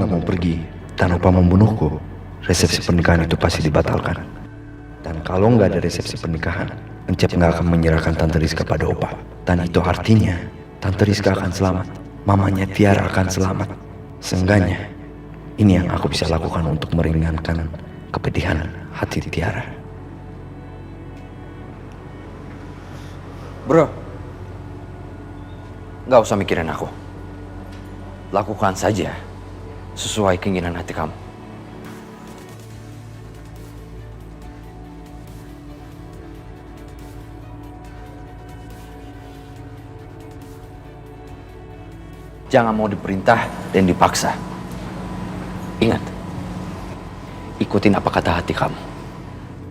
nggak mau pergi dan Opa membunuhku, resepsi pernikahan itu pasti dibatalkan. Dan kalau nggak ada resepsi pernikahan, Encep nggak akan menyerahkan Tante Rizka pada Opa. Dan itu artinya Tante Rizka akan selamat, mamanya Tiara akan selamat. Seenggaknya ini yang aku bisa lakukan untuk meringankan kepedihan hati Tiara. Bro, gak usah mikirin aku. Lakukan saja sesuai keinginan hati kamu. Jangan mau diperintah dan dipaksa. Ingat, ikutin apa kata hati kamu.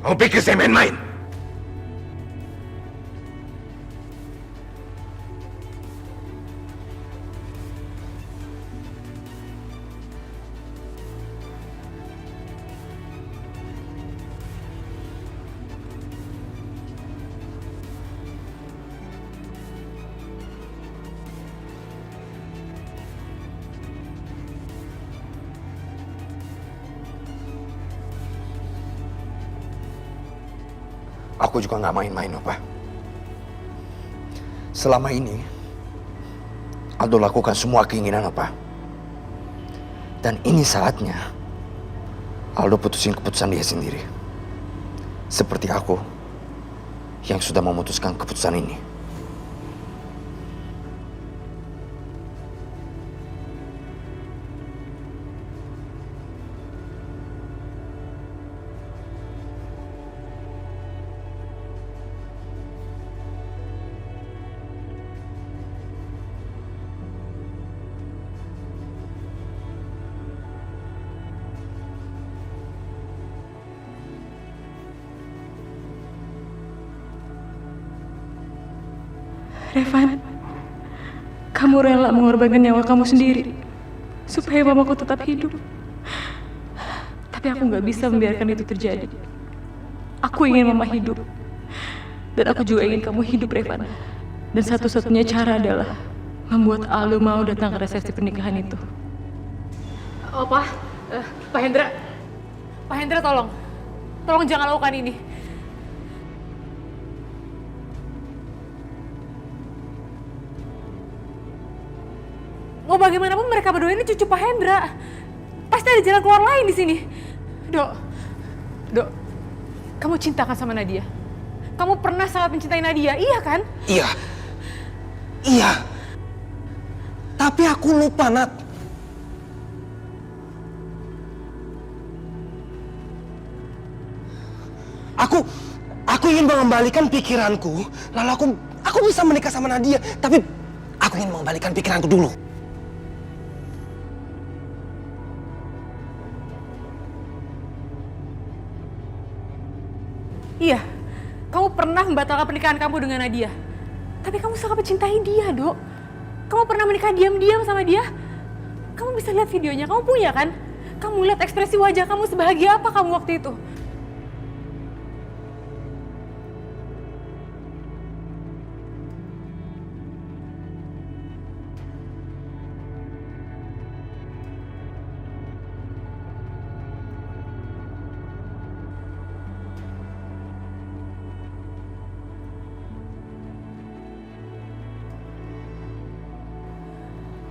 Kamu pikir saya main-main? Aku juga nggak main-main, Opa. Selama ini, Aldo lakukan semua keinginan Opa. Dan ini saatnya Aldo putusin keputusan dia sendiri. Seperti aku yang sudah memutuskan keputusan ini. Revan, kamu rela mengorbankan nyawa kamu sendiri supaya mamaku tetap hidup. Tapi aku nggak bisa membiarkan itu terjadi. Aku ingin mama hidup, dan aku juga ingin kamu hidup, Revan. Dan satu-satunya cara adalah membuat Aldo mau datang ke resepsi pernikahan itu. Oh, Pak Hendra, Pak Hendra tolong jangan lakukan ini. Mau bagaimanapun mereka berdua ini cucu Pak Hendra. Pasti ada jalan keluar lain di sini. Dok, kamu cinta kan sama Nadia? Kamu pernah sangat mencintai Nadia, iya kan? Iya. Tapi aku lupa, Nat. Aku ingin mengembalikan pikiranku, lalu aku bisa menikah sama Nadia. Tapi aku ingin mengembalikan pikiranku dulu. Iya, kamu pernah membatalkan pernikahan kamu dengan Nadia. Tapi kamu sangat mencintai dia, Dok. Kamu pernah menikah diam-diam sama dia. Kamu bisa lihat videonya, kamu punya kan? Kamu lihat ekspresi wajah kamu sebahagia apa kamu waktu itu.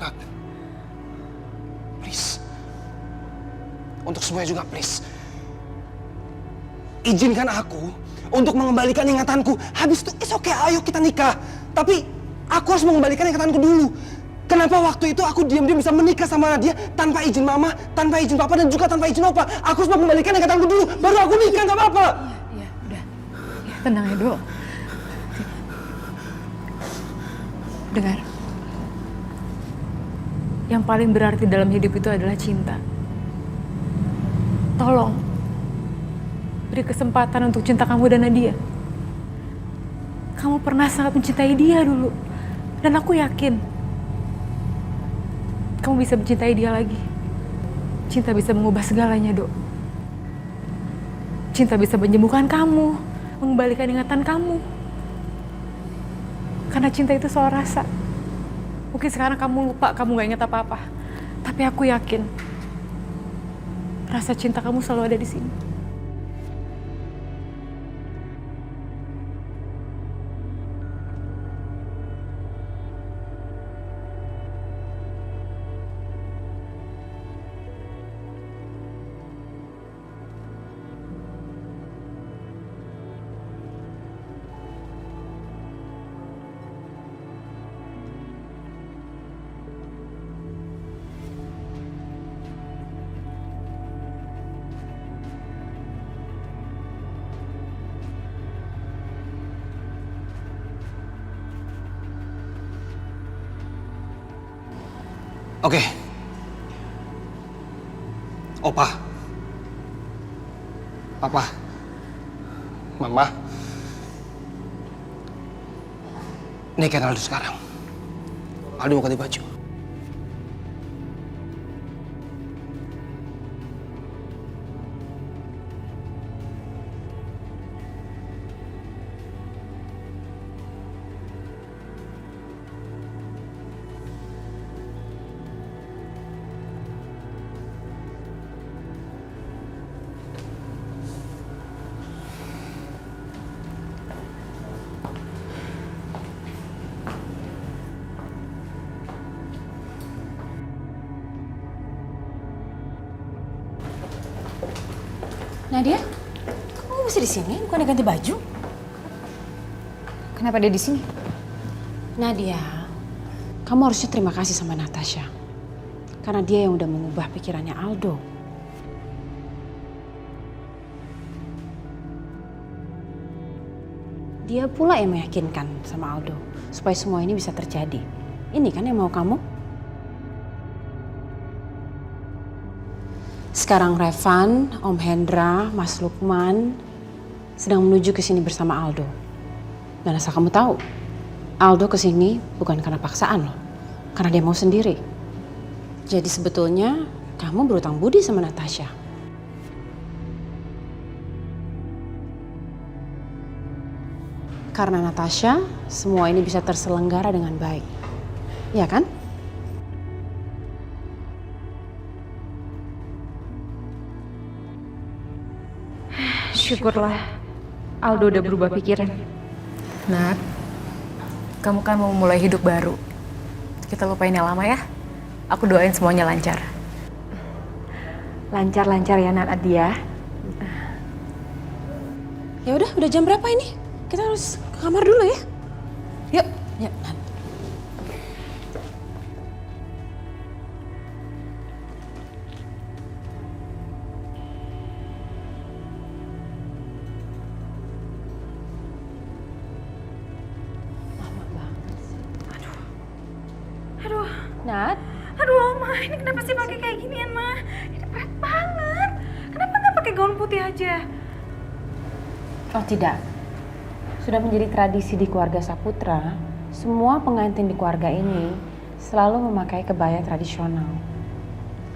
Nat, please. Untuk semuanya juga, please. Izinkan aku untuk mengembalikan ingatanku. Habis itu, it's okay, ayo kita nikah. Tapi aku harus mengembalikan ingatanku dulu. Kenapa waktu itu aku diam-diam bisa menikah sama Nadia tanpa izin mama, tanpa izin papa, dan juga tanpa izin opa? Aku harus mengembalikan ingatanku dulu, baru aku nikah, gak apa-apa. Iya, udah. Ya, tenang ya, Dok. Dengar. Yang paling berarti dalam hidup itu adalah cinta. Tolong, beri kesempatan untuk cinta kamu dan Nadia. Kamu pernah sangat mencintai dia dulu. Dan aku yakin, kamu bisa mencintai dia lagi. Cinta bisa mengubah segalanya, Dok. Cinta bisa menyembuhkan kamu, mengembalikan ingatan kamu. Karena cinta itu soal rasa. Mungkin sekarang kamu lupa, kamu gak ingat apa-apa. Tapi aku yakin, rasa cinta kamu selalu ada di sini. Oke. Opa. Papa. Mama. Nikahin Aldo sekarang. Aldo mau ganti baju. Nadia, kamu masih di sini? Bukannya ganti baju? Kenapa dia di sini? Nadia, kamu harusnya terima kasih sama Natasha. Karena dia yang udah mengubah pikirannya Aldo. Dia pula yang meyakinkan sama Aldo supaya semua ini bisa terjadi. Ini kan yang mau kamu? Sekarang Revan, Om Hendra, Mas Lukman sedang menuju ke sini bersama Aldo. Dan asal kamu tahu, Aldo ke sini bukan karena paksaan loh, karena dia mau sendiri. Jadi sebetulnya kamu berutang budi sama Natasha. Karena Natasha, semua ini bisa terselenggara dengan baik. Iya kan? Syukurlah Aldo udah berubah pikiran. Nat, kamu kan mau mulai hidup baru. Kita lupain yang lama ya. Aku doain semuanya lancar. Lancar-lancar ya Nat Adia. Ya udah jam berapa ini? Kita harus ke kamar dulu ya. Yuk, yuk. Nat, Aduh, Oma, ini kenapa sih pakai kayak ginian, Ma? Ini berat banget. Kenapa nggak pakai gaun putih aja? oh tidak. Sudah menjadi tradisi di keluarga Saputra, semua pengantin di keluarga ini selalu memakai kebaya tradisional.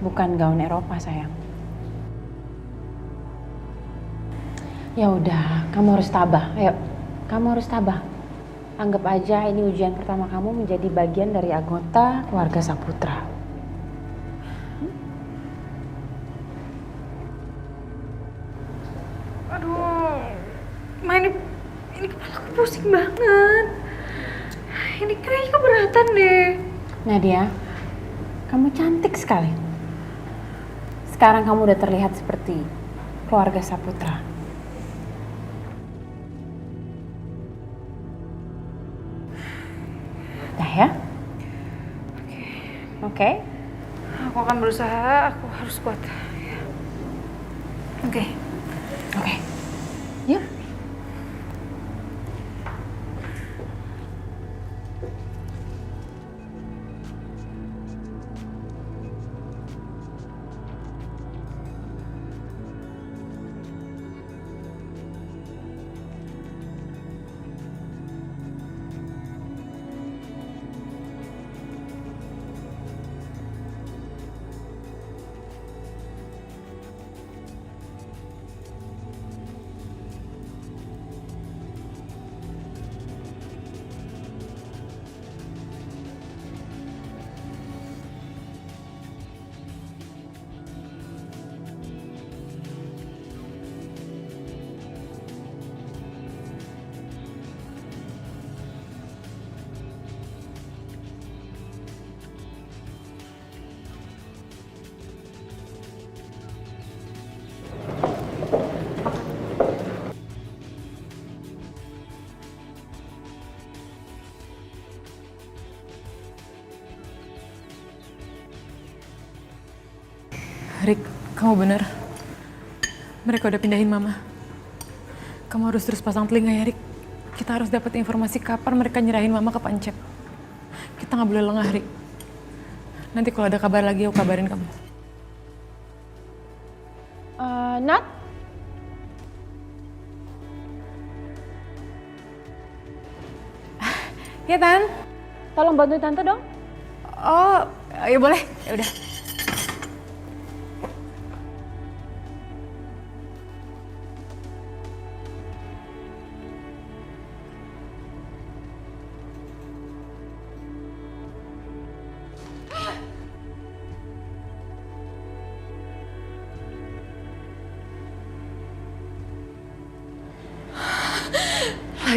Bukan gaun Eropa, sayang. Ya udah, kamu harus tabah. Ayo, kamu harus tabah. Anggap aja ini ujian pertama kamu menjadi bagian dari anggota keluarga Saputra. Aduh, Ma, ini kepala aku pusing banget. Ini kayaknya keberatan deh. Nadia, kamu cantik sekali. Sekarang kamu udah terlihat seperti keluarga Saputra. Dah ya? Oke. Aku akan berusaha, aku harus kuat. Oke. Oke. Yuk. Rick, kamu benar. Mereka udah pindahin Mama. Kamu harus terus pasang telinga ya, Rick. Kita harus dapat informasi kapan mereka nyerahin Mama ke Pancep. Kita nggak boleh lengah, Rick. Nanti kalau ada kabar lagi, aku kabarin kamu. Nat? Ya, Tan. Tolong bantuin Tante dong. Oh, ya boleh. Ya udah.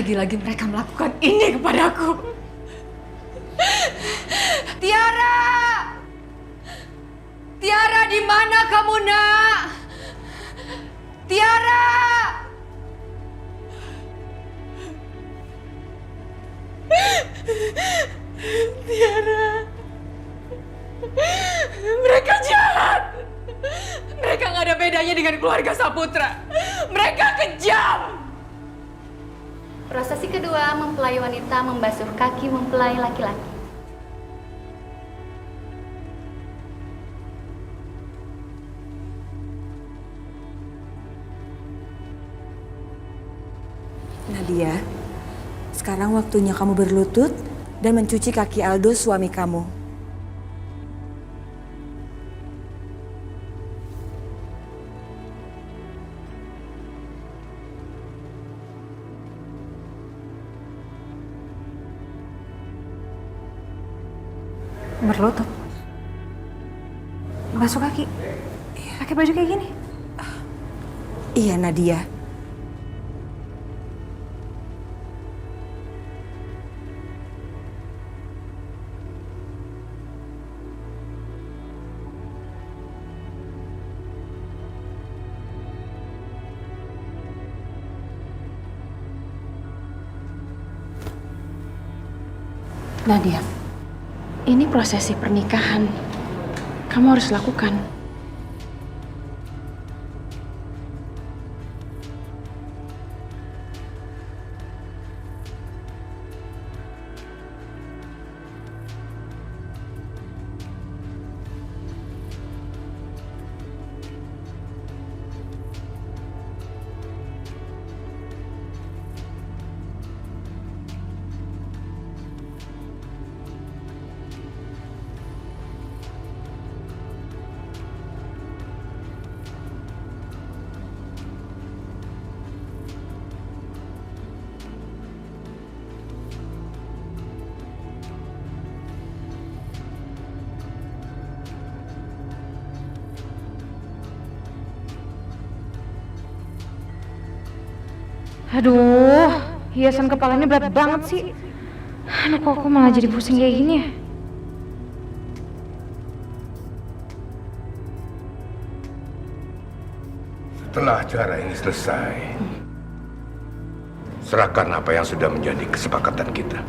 Lagi-lagi mereka melakukan ini kepadaku. Tiara! Tiara, di mana kamu, Nak? Tiara! Tiara. Mereka jahat. Mereka nggak ada bedanya dengan keluarga Saputra. Mereka kejam. Prosesi kedua, mempelai wanita membasuh kaki mempelai laki-laki. Nadia, sekarang waktunya kamu berlutut dan mencuci kaki Aldo, suami kamu. Berlutut. Basuh kaki. Pakai baju kayak gini. Iya, Nadia. Nadia, ini prosesi pernikahan. Kamu harus lakukan. Aduh, hiasan kepalanya berat banget sih. Aduh, kok aku malah jadi pusing kayak gini ya? Setelah acara ini selesai, serahkan apa yang sudah menjadi kesepakatan kita.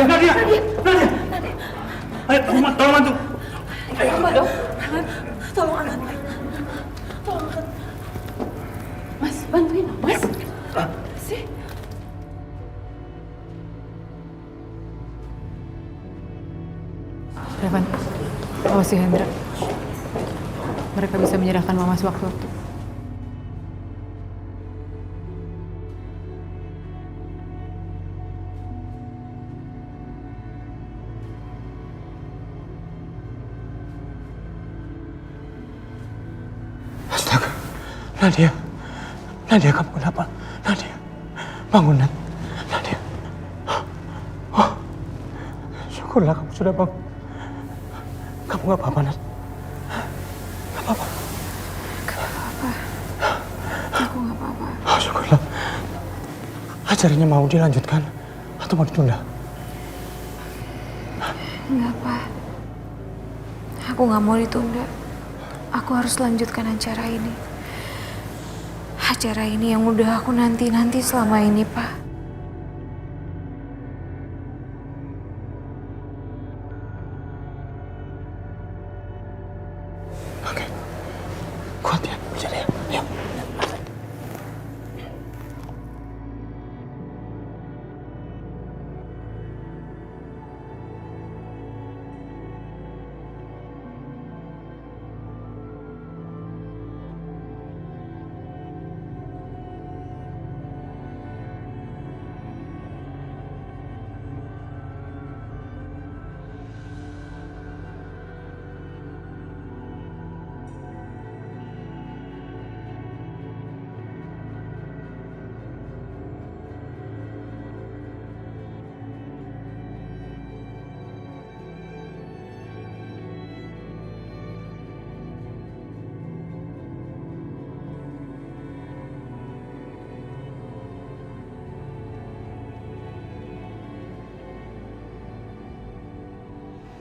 Nadia! Ayo, tolong bantu! Tolong angkat. Mas, bantuin dong, Mas. Sih. Revan, awasi Hendra. Mereka bisa menyerahkan Mama sewaktu-waktu. Astaga, Nadia kamu kenapa? Nadia, bangun Nadia. Oh, Syukurlah kamu sudah bangun. Kamu gak apa-apa, Nat? Gak apa-apa? Aku nggak apa-apa. Oh, syukurlah. Acaranya mau dilanjutkan atau mau ditunda? Enggak, Pak. Aku nggak mau ditunda. Aku harus lanjutkan acara ini. Acara ini yang udah aku nanti-nanti selama ini, Pak. Oke. Kuat ya, bicara ya. Yuk.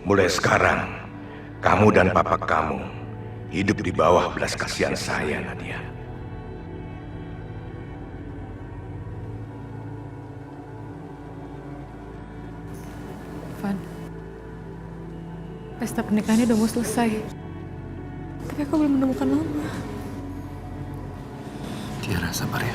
Mulai sekarang, kamu dan papa kamu hidup di bawah belas kasihan saya, Nadia. Van, pesta pernikahannya udah mau selesai. Tapi aku belum menemukan Mama. Tiara, sabar ya.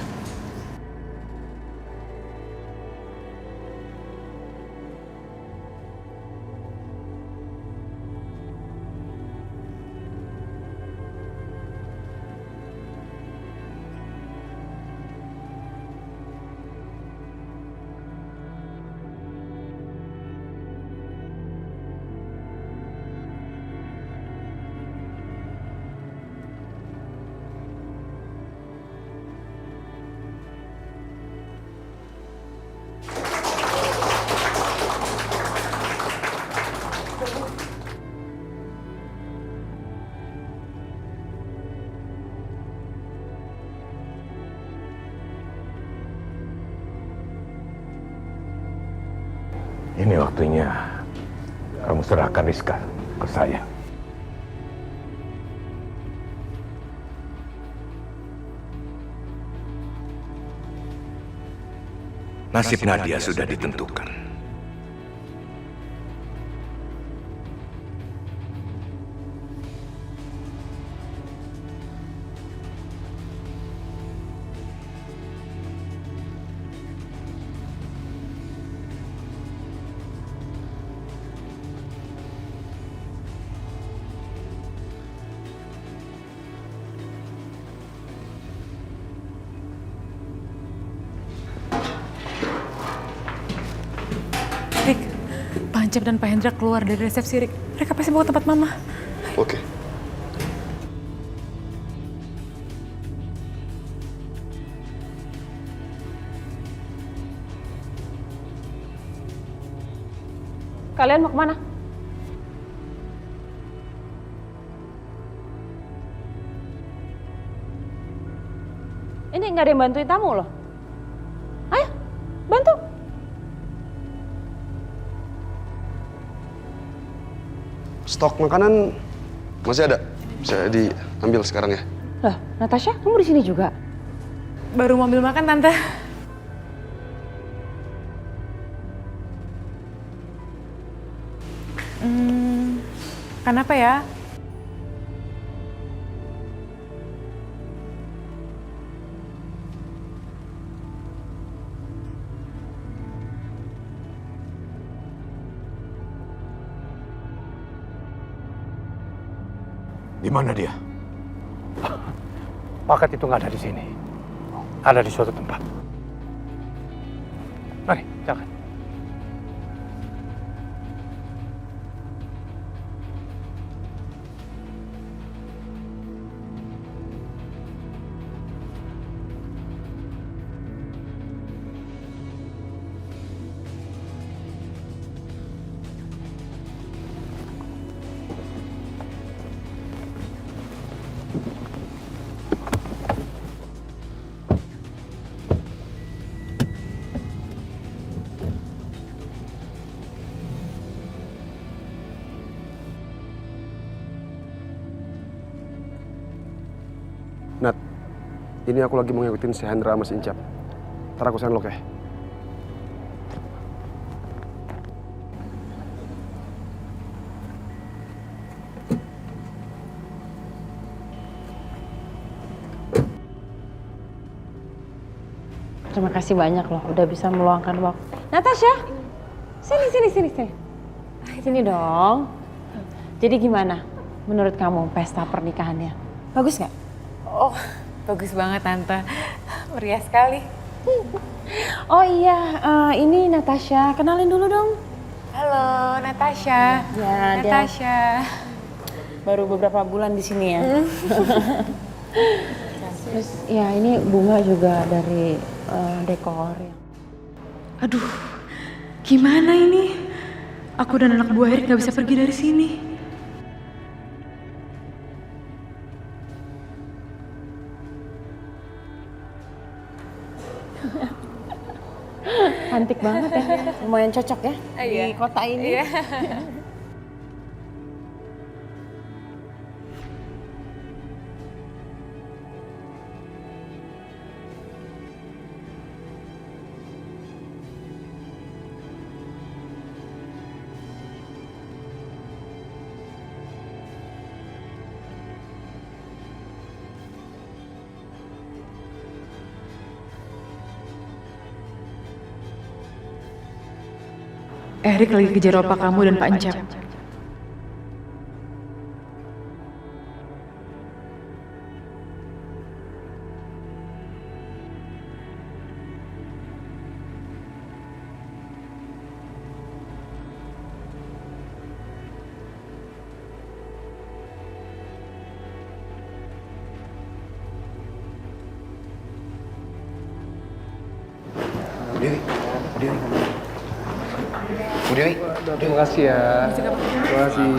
Ini waktunya kamu serahkan Rizka ke saya. Nasib Nadia sudah ditentukan. Rik, Pak Hancep dan Pak Hendra keluar dari resepsi, Rik. Mereka pasti bawa tempat Mama. Oke. Kalian mau kemana? Ini nggak ada yang bantuin tamu loh. Ayo, bantu. Stok makanan masih ada. Bisa diambil sekarang ya. Lah, Natasha, kamu di sini juga? Baru mau ambil makan, Tante. Kenapa ya? Di mana dia? Paket itu nggak ada di sini. Ada di suatu tempat. Mari, jangan. Nat, ini aku lagi mau ngikutin si Hendra sama si Incap. Ntar aku sendok ya. Terima kasih banyak loh, udah bisa meluangkan waktu. Natasha, sini. Sini dong. Jadi gimana menurut kamu pesta pernikahannya? Bagus nggak? Oh, bagus banget Tante. Meriah sekali. Oh iya, ini Natasha. Kenalin dulu dong. Halo, Natasha. Ya, Natasha. Baru beberapa bulan di sini ya. Terus ya ini bunga juga dari dekor ya. Aduh, gimana ini? Aku dan anak buah Erik gak bisa pergi dari sini. Cantik banget ya. Lumayan cocok ya di kota ini. Iya. Erik lagi kejar opa kamu dan Pak Encap. Bu Dewi. Terima kasih ya. Terima kasih.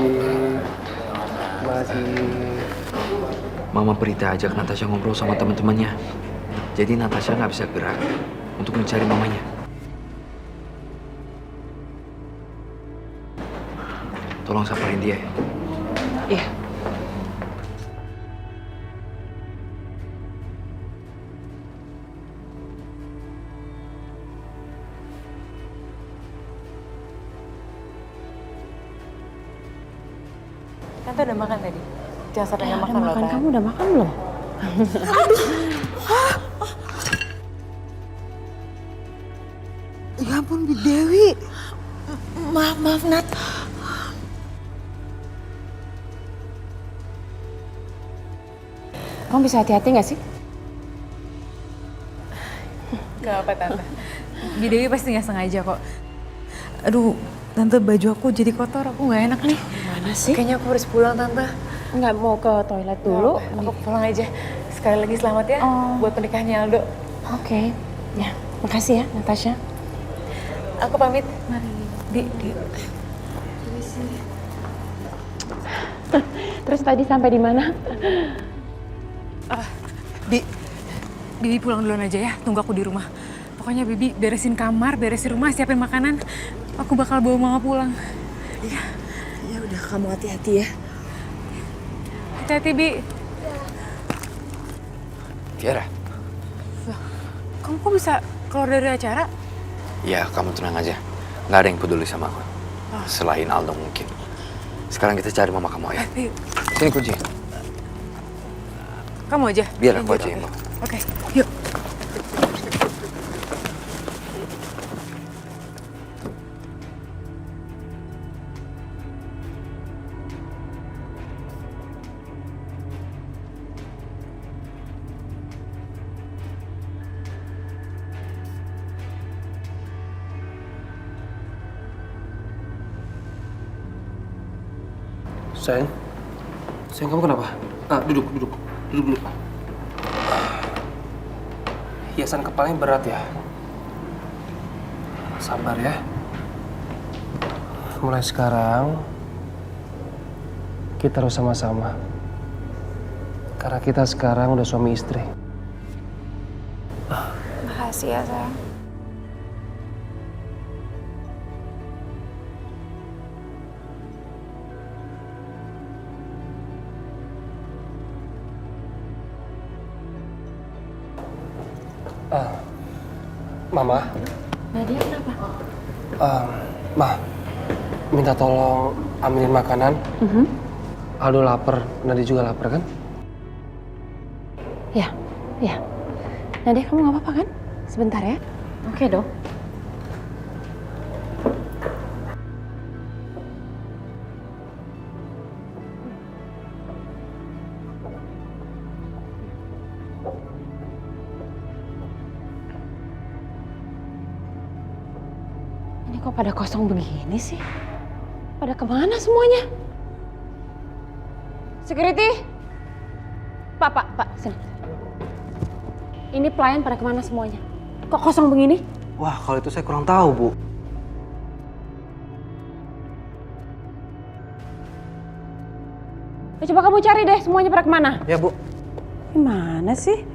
Mama Prita ajak Natasha ngobrol sama teman-temannya. Jadi Natasha nggak bisa gerak untuk mencari mamanya. Tolong samperin dia ya. Iya. Tante udah makan tadi? Jangan sampai nggak makan loh, Tante. Kamu udah makan belum? Ya ampun, Bu Dewi. Maaf, Nat. Kamu bisa hati-hati nggak sih? Gak apa Tante. Bu Dewi pasti nggak sengaja kok. Aduh, Tante baju aku jadi kotor, aku nggak enak nih. Gimana sih? Kayaknya aku harus pulang Tante. Nggak mau ke toilet dulu? Aku pulang aja. Sekali lagi selamat ya buat pernikahannya Aldo. Oke. Ya, makasih ya Natasha. Aku pamit. Mari. Di. Terus tadi sampai di mana? Bibi pulang duluan aja ya, tunggu aku di rumah. Pokoknya Bibi beresin kamar, beresin rumah, siapin makanan. Aku bakal bawa mama pulang. Ya udah, kamu hati-hati ya. Hati-hati, Bi. Tiara. Kamu kok bisa keluar dari acara? Ya, kamu tenang aja. Nggak ada yang peduli sama aku. Selain Aldo mungkin. Sekarang kita cari mama kamu ya. Sini kunci. Kamu aja? Biar aku aja yang bawa. Oke, yuk. Sayang, kamu kenapa? Duduk dulu. Hiasan kepalanya berat ya? Sabar ya. Mulai sekarang, kita harus sama-sama. Karena kita sekarang udah suami istri. Makasih ya, sayang. Mama. Nadia kenapa? Ma, minta tolong ambilin makanan. Aldo lapar, Nadia juga lapar kan? Ya, ya. Nadia, kamu nggak apa-apa kan? Sebentar ya. Oke, Dok. Ini kok pada kosong begini sih? Pada kemana semuanya? Security? Pak, sini. Ini pelayan pada kemana semuanya? Kok kosong begini? Wah, kalau itu saya kurang tahu, Bu. Ya, coba kamu cari deh semuanya pada kemana? Ya, Bu. Gimana sih?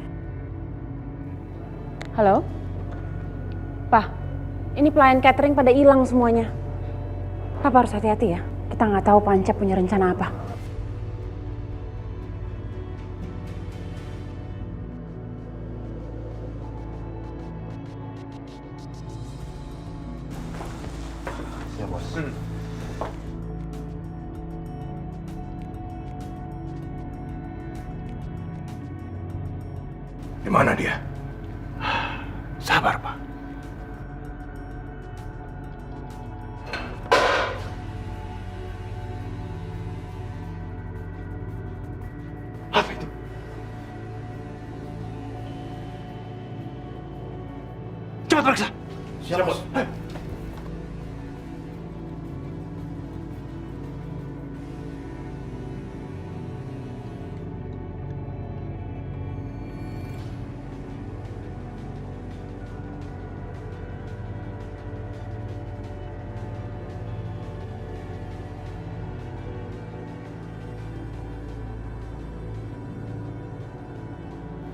Halo? Pak, ini pelayan catering pada hilang semuanya. Papa harus hati-hati ya. Kita nggak tahu Pak Ancep punya rencana apa. Ya, Bos. Di mana dia? Sabar, Pak. Apa itu? Cepat periksa. Siap, Bos.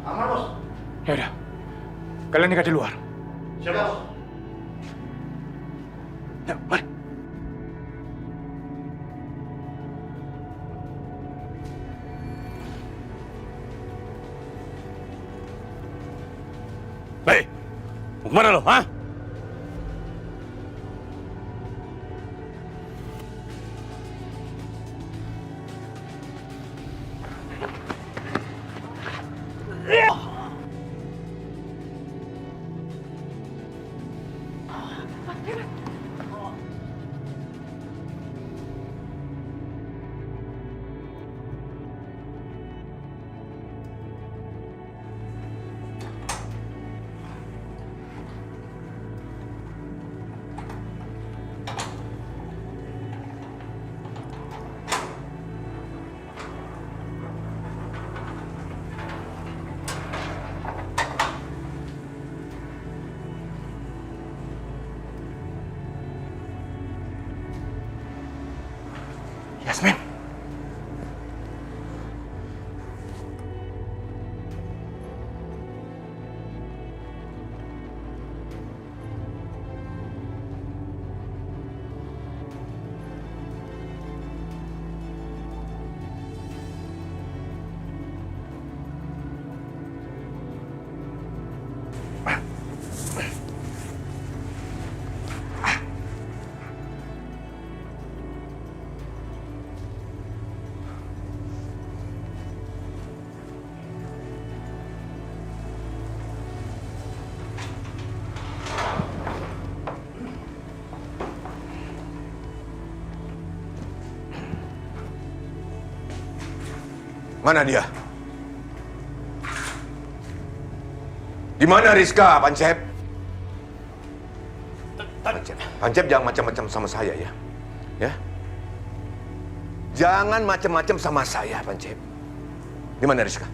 Aman, Bos. Ya udah. Kalian tinggal di luar. Siap, Bos. Ya, mari. Baik. Mau kemana lo, ha? Yasmin. Mana dia? Di mana Rizka, Pancep? Pancep jangan macam-macam sama saya ya. Ya? Jangan macam-macam sama saya, Pancep. Di mana Rizka?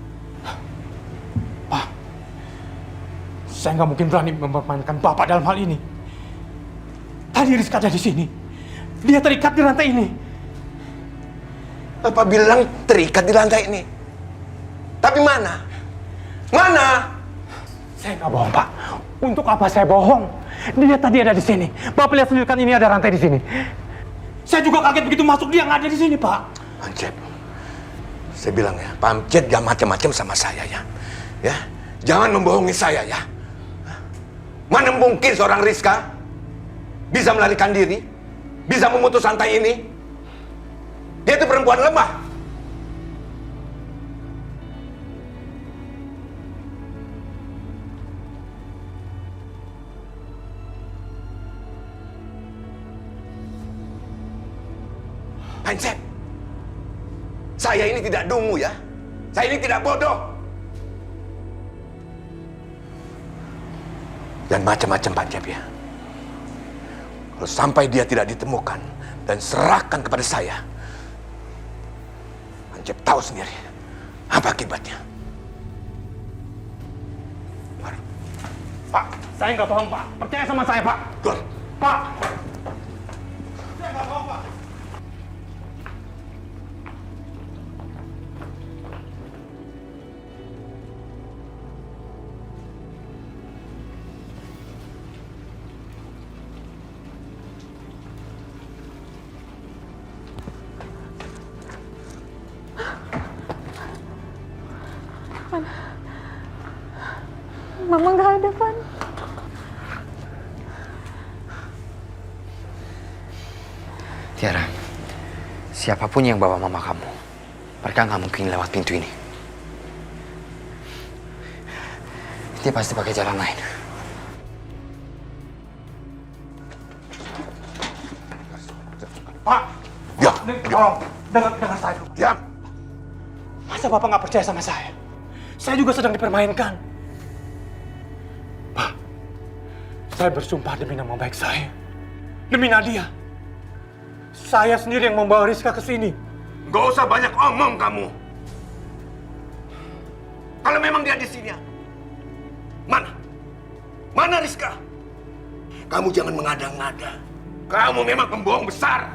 Pak, saya nggak mungkin berani mempermainkan Bapak dalam hal ini. Tadi Rizka ada di sini. Dia terikat di rantai ini. Bapak bilang terikat di lantai ini. Tapi mana? Mana? Saya nggak bohong, Pak. Untuk apa saya bohong? Dia tadi ada di sini. Bapak lihat sendiri kan ini ada rantai di sini. Saya juga kaget begitu masuk dia nggak ada di sini, Pak. Pancep, saya bilang ya, Pancep jangan macam-macam sama saya ya. Ya, jangan membohongi saya ya. Mana mungkin seorang Rizka bisa melarikan diri, bisa memutus rantai ini? Dia itu perempuan lemah. Hansep, saya ini tidak dungu ya. Saya ini tidak bodoh. Dan macam-macam Pak Cep ya. Kalau sampai dia tidak ditemukan dan serahkan kepada saya, Pak Cep tahu sendiri apa akibatnya. Pak, saya nggak bohong, Pak. Percaya sama saya, Pak. Betul. Pak. Saya nggak bohong, Pak. Mama nggak ada, Van. Tiara, siapapun yang bawa mama kamu, mereka nggak mungkin lewat pintu ini. Dia pasti pakai jalan lain. Pak. Ya. Tolong, dengar saya dulu. Diam. Masa Bapak nggak percaya sama saya? Saya juga sedang dipermainkan. Pak, saya bersumpah demi nama baik saya. Demi Nadia. Saya sendiri yang membawa Rizka ke sini. Gak usah banyak omong kamu. Kalau memang dia di sini, mana? Mana Rizka? Kamu jangan mengada-ngada. Kamu memang pembohong besar.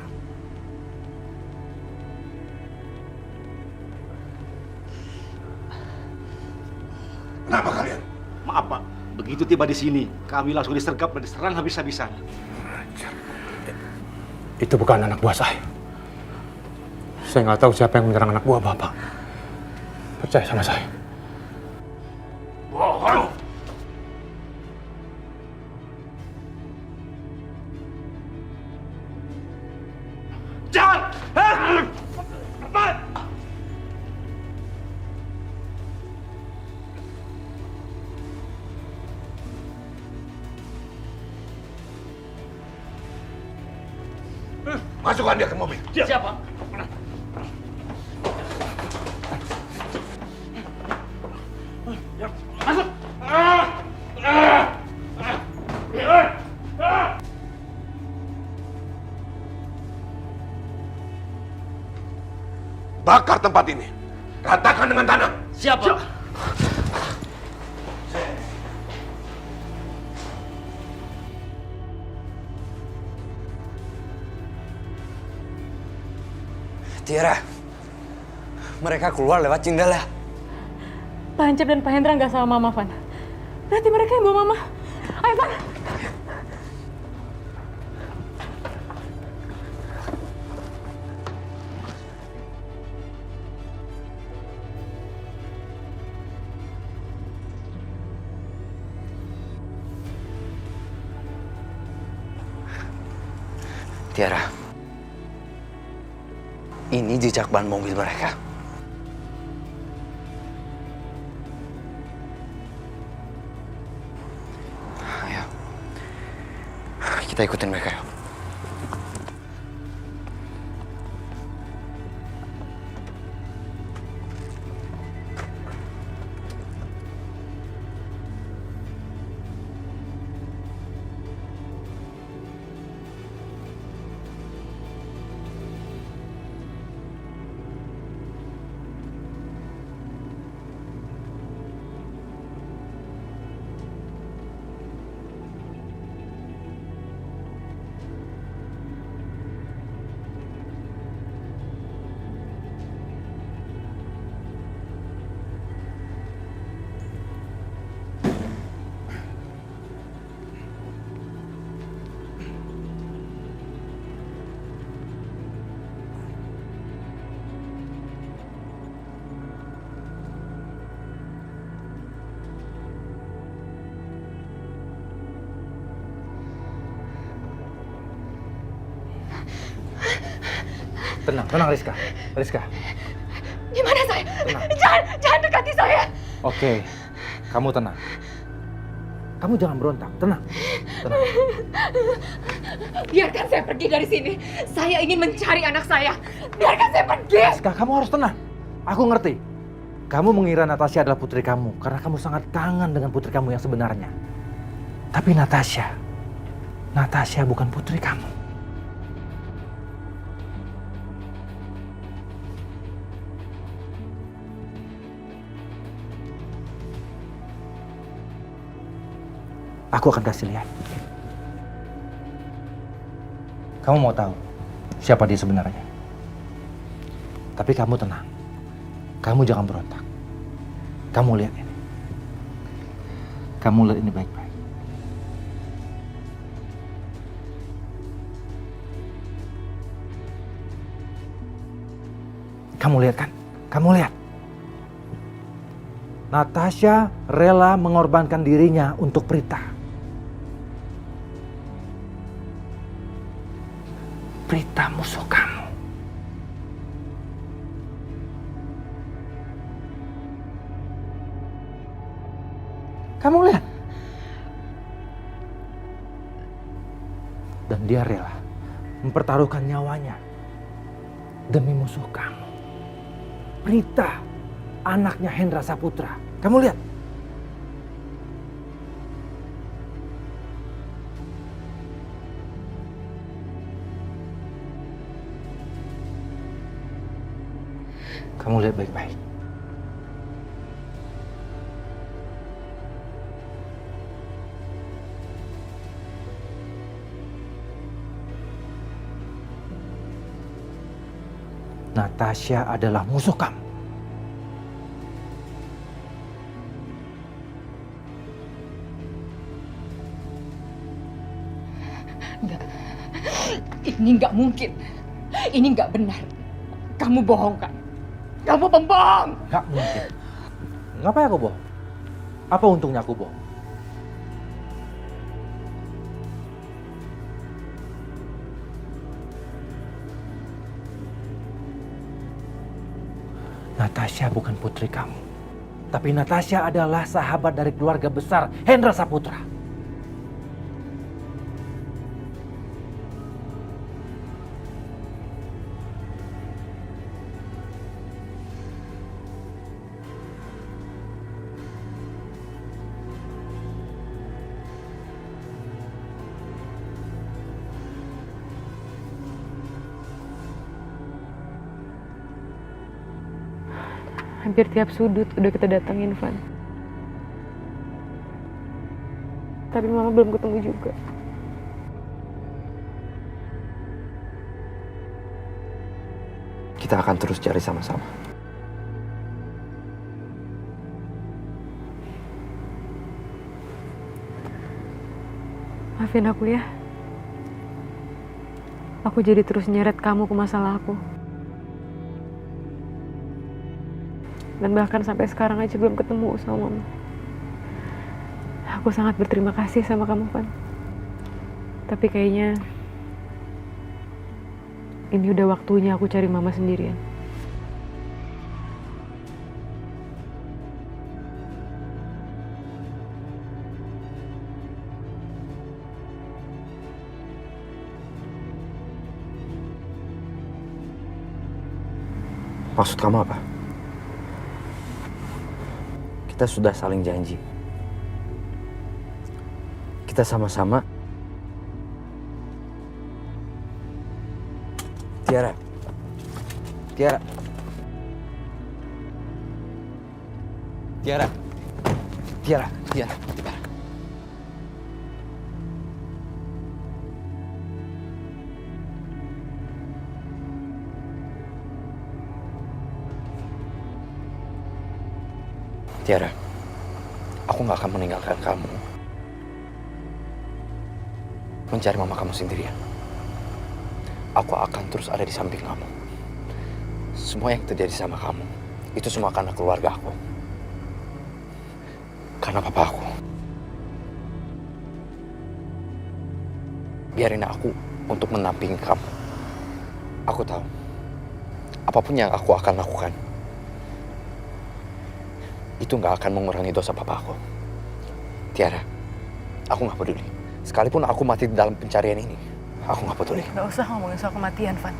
Kenapa kalian? Maaf Pak, begitu tiba di sini, kami langsung disergap dan diserang habis-habisan. Itu bukan anak buah saya. Saya nggak tahu siapa yang menyerang anak buah Bapak. Percaya sama saya. Bohong! Jangan! Masukkan dia ke mobil. Siapa? Masuk! Bakar tempat ini. Ratakan dengan tanah. Siapa? Tiara, mereka keluar lewat jendela. Pak Hancep dan Pak Hendra nggak sama Mama, Van. Berarti mereka yang bawa Mama. Ayo, Van. Tiara, ini jejak ban mobil mereka. Ayo, kita ikutin mereka yuk. tenang Rizka. Rizka. Gimana saya? Tenang. Jangan dekati saya. Oke, kamu tenang. Kamu jangan berontak, tenang. Biarkan saya pergi dari sini. Saya ingin mencari anak saya. Biarkan saya pergi. Rizka, kamu harus tenang. Aku ngerti. Kamu mengira Natasha adalah putri kamu karena kamu sangat kangen dengan putri kamu yang sebenarnya. Tapi Natasha bukan putri kamu. Aku akan kasih lihat. Kamu mau tahu siapa dia sebenarnya? Tapi kamu tenang. Kamu jangan berontak. Kamu lihat ini. Kamu lihat ini baik-baik. Kamu lihat kan? Kamu lihat. Natasha rela mengorbankan dirinya untuk Prita. Prita musuh kamu. Kamu lihat. Dan dia rela mempertaruhkan nyawanya demi musuh kamu. Prita, anaknya Hendra Saputra. Kamu lihat. Kamu lihat baik-baik. Natasha adalah musuh kamu. Enggak. Ini enggak mungkin. Ini enggak benar. Kamu bohong kan? Kamu pembohong. Enggak mungkin. Ngapain aku bohong? Apa untungnya aku bohong? Natasha bukan putri kamu. Tapi Natasha adalah sahabat dari keluarga besar Hendra Saputra. Hampir tiap sudut udah kita datangin, Van. Tapi Mama belum ketemu juga. Kita akan terus cari sama-sama. Maafin aku ya. Aku jadi terus nyeret kamu ke masalah aku. Dan bahkan sampai sekarang aja belum ketemu sama Mama. Aku sangat berterima kasih sama kamu, Van. Tapi kayaknya ini udah waktunya aku cari Mama sendirian. Maksud kamu apa? Kita sudah saling janji. Kita sama-sama. Tiara. Tiara. Tiara. Tiara. Tiara. Tiara. Tiara, aku gak akan meninggalkan kamu mencari mama kamu sendirian. Aku akan terus ada di samping kamu. Semua yang terjadi sama kamu, itu semua karena keluarga aku. Karena papa aku. Biarin aku untuk menampingi kamu. Aku tahu, apapun yang aku akan lakukan, itu nggak akan mengurangi dosa papa aku. Tiara, aku nggak peduli. Sekalipun aku mati di dalam pencarian ini, aku nggak peduli. Nggak usah ngomongin soal kematian, Van.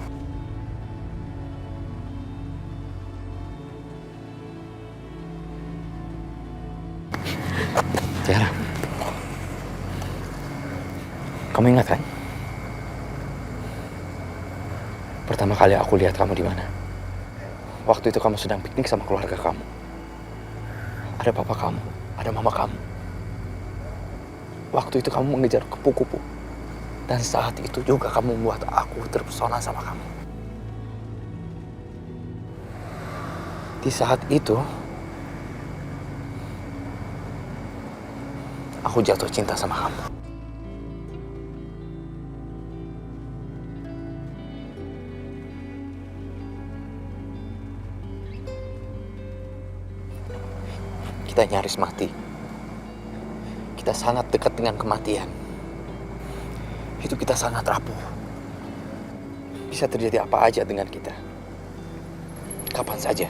Tiara, kamu ingat kan? Pertama kali aku lihat kamu di mana? Waktu itu kamu sedang piknik sama keluarga kamu. Ada papa kamu, ada mama kamu. Waktu itu kamu mengejar kupu-kupu. Dan saat itu juga kamu membuat aku terpesona sama kamu. Di saat itu, aku jatuh cinta sama kamu. Kita nyaris mati. Kita sangat dekat dengan kematian. Hidup kita sangat rapuh. Bisa terjadi apa aja dengan kita. Kapan saja.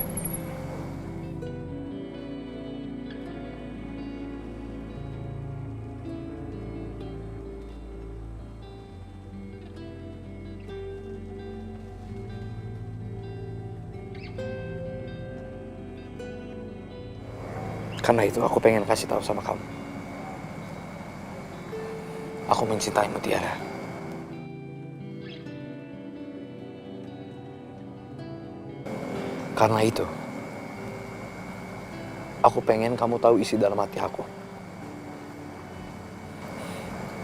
Karena itu aku pengen kasih tahu sama kamu. Aku mencintaimu, Tiara. Karena itu, aku pengen kamu tahu isi dalam hati aku.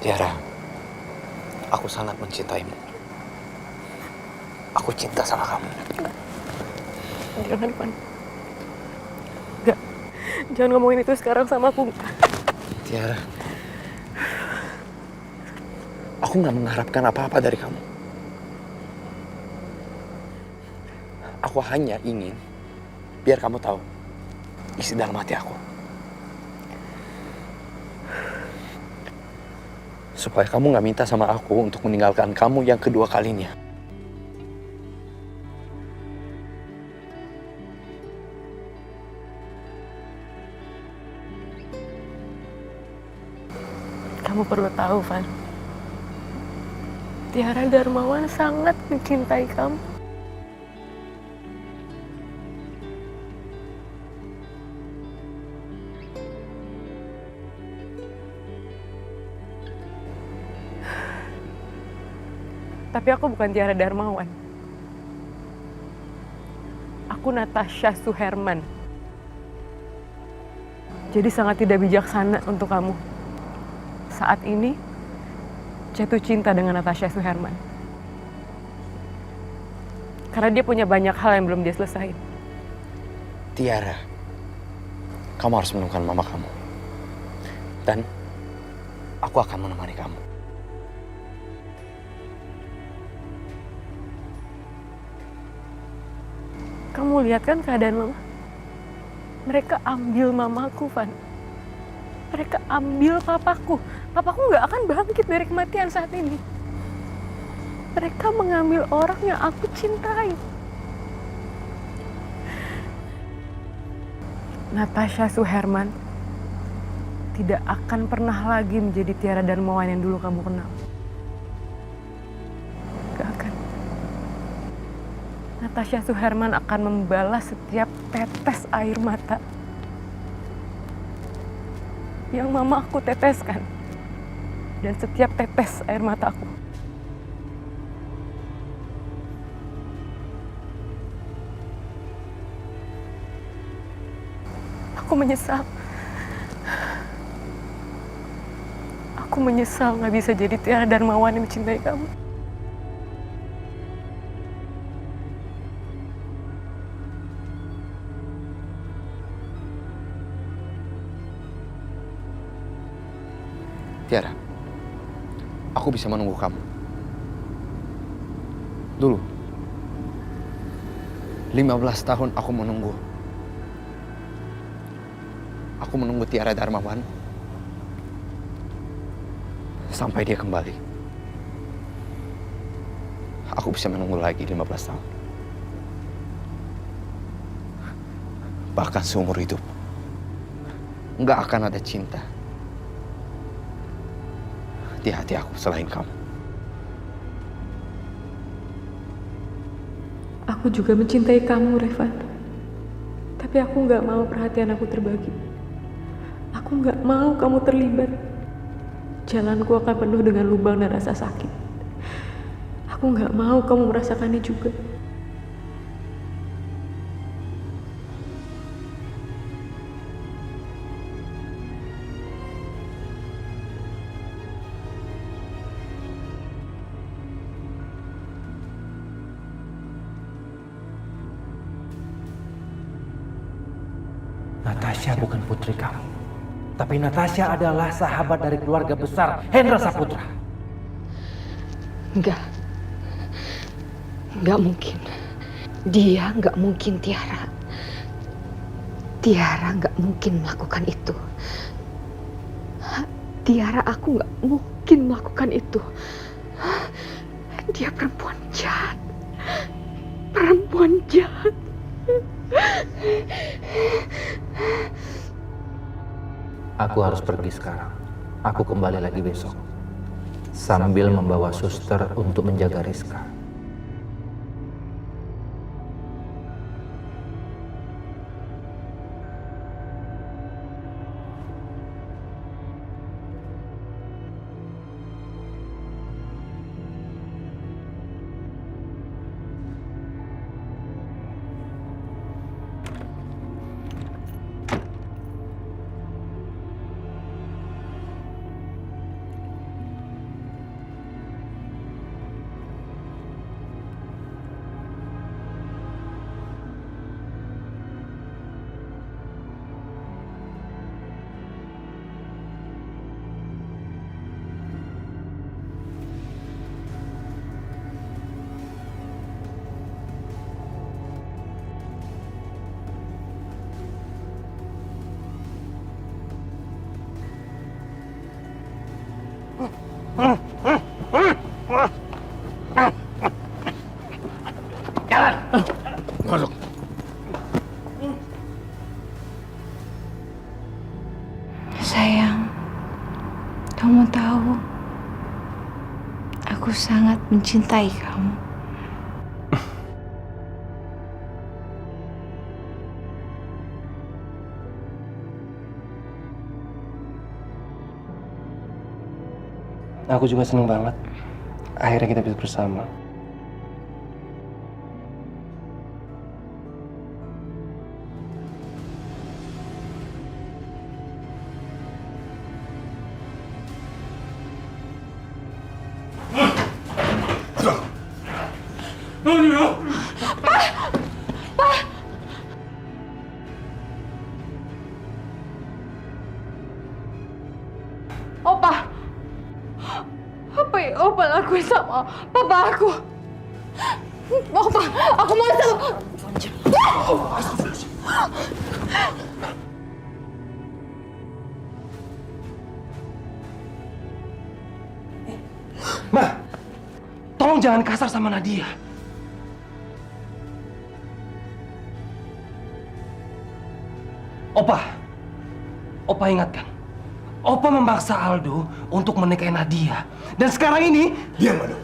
Tiara, aku sangat mencintaimu. Aku cinta sama kamu. Jangan, Van. Enggak. Jangan ngomongin itu sekarang sama aku. Tiara, aku nggak mengharapkan apa-apa dari kamu. Aku hanya ingin biar kamu tahu isi dalam hati aku. Supaya kamu nggak minta sama aku untuk meninggalkan kamu yang kedua kalinya. Kamu perlu tahu, Van. Tiara Darmawan sangat mencintai kamu. Tapi aku bukan Tiara Darmawan. Aku Natasha Suherman. Jadi sangat tidak bijaksana untuk kamu saat ini jatuh cinta dengan Natasha Suherman. Karena dia punya banyak hal yang belum dia selesain. Tiara, kamu harus menemukan mama kamu. Dan aku akan menemani kamu. Kamu lihat kan keadaan mama? Mereka ambil mamaku, Van. Mereka ambil papaku. Papaku nggak akan bangkit dari kematian saat ini. Mereka mengambil orang yang aku cintai. Natasha Suherman tidak akan pernah lagi menjadi Tiara Darmawan yang dulu kamu kenal. Gak akan. Natasha Suherman akan membalas setiap tetes air mata yang mama aku teteskan. Dan setiap tetes air mataku. Aku menyesal. Aku menyesal gak bisa jadi Tiara Darmawan yang mencintai kamu. Tiara, aku bisa menunggu kamu. Dulu, 15 tahun aku menunggu. Aku menunggu Tiara Darmawan sampai dia kembali. Aku bisa menunggu lagi 15 tahun. bahkan seumur hidup, nggak akan ada cinta di hati aku selain kamu. Aku juga mencintai kamu, Revan. Tapi aku nggak mau perhatian aku terbagi. Aku nggak mau kamu terlibat. Jalanku akan penuh dengan lubang dan rasa sakit. Aku nggak mau kamu merasakannya juga. Natasha bukan putri kamu. Tapi Natasha adalah sahabat dari keluarga besar Hendra Saputra. Enggak mungkin. Dia nggak mungkin Tiara. Tiara nggak mungkin melakukan itu. Tiara, aku nggak mungkin melakukan itu. Dia perempuan jahat. Perempuan jahat. Aku harus pergi sekarang. Aku kembali lagi besok. Sambil membawa suster untuk menjaga Rizka. Jalan. Masuk. Sayang, kamu tahu, aku sangat mencintai kamu. Aku juga seneng banget. Akhirnya kita bisa bersama. Opa, apa yang Opa lakuin sama papa aku? Opa, aku mau tahu. Ma, tolong jangan kasar sama Nadia. Opa ingatkan. Opa memaksa Aldo untuk menikahi Nadia. Dan sekarang ini... Diam, Aldo.